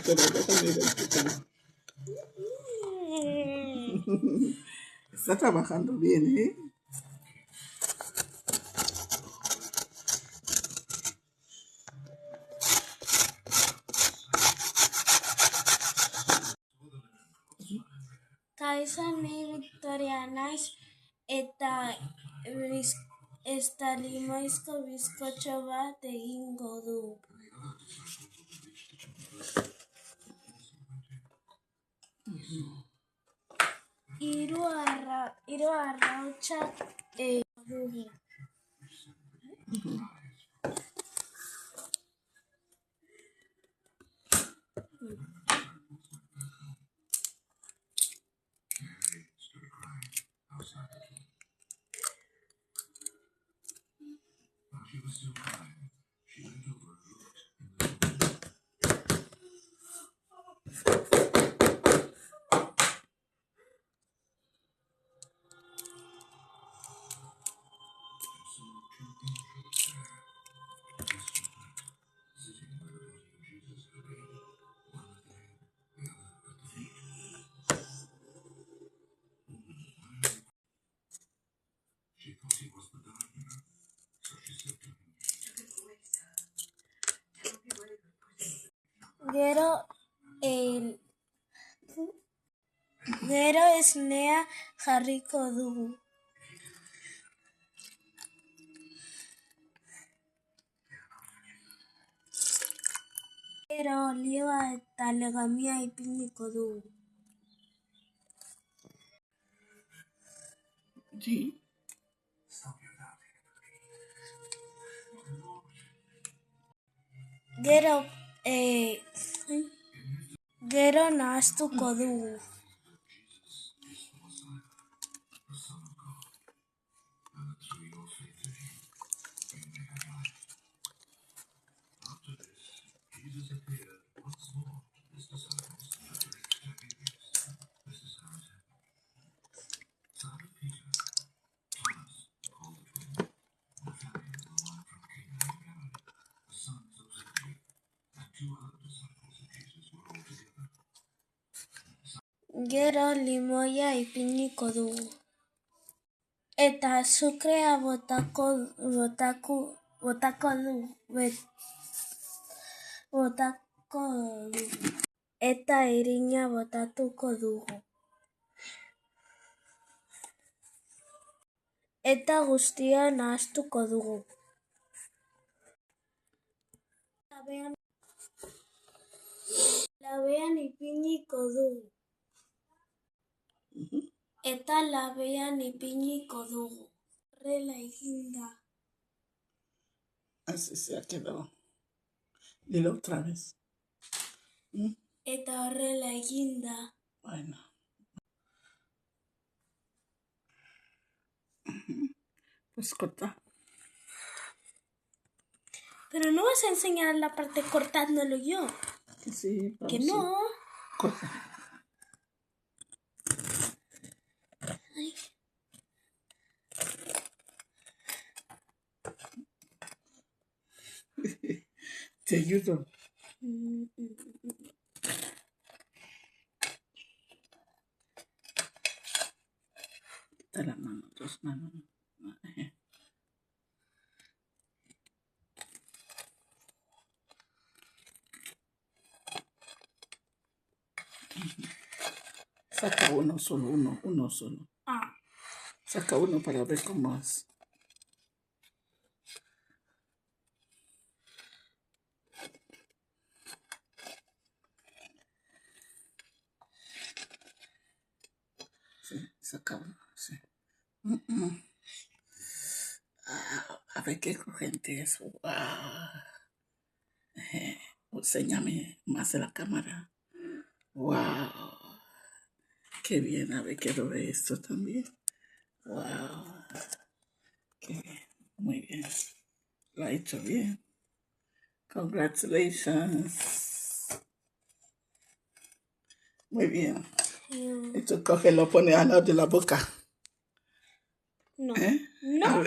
Pero déjame identificar. Está trabajando bien, ¿eh? Kaizani Victoria naiz eta limoizko bizkotxo bat egingo du. Hiru arrautsak dugu. Gero esnea jarriko dugu. Gero olioa eta legamia ipiniko dugu. Sí. Gero nahastuko dugu. Gero limoia ipiniko dugu. Eta azukrea botako dugu. Eta irina botatuko dugu. Eta guztia nahastuko dugu. Labean ipiniko dugu. Eta labean ipiniko dugu. Horrela eginda. Así se ha quedado. Dilo otra vez. Eta horrela eginda. Bueno. Pues corta. Pero no vas a enseñar la parte cortándolo yo. Que sí. Que no. Corta. Ay. Te ayudo. Quita la mano, 2 manos. Saca uno solo. Ah. Saca uno para ver cómo es. Sí, saca uno, sí. A ver qué crujiente es. Wow. Enséñame más de la cámara. Wow. Qué bien, a ver, quiero ver esto también. Wow. Qué bien, muy bien. Lo ha hecho bien. Congratulations. Muy bien. Esto coge, lo pone al lado de la boca. No. ¿Eh? No.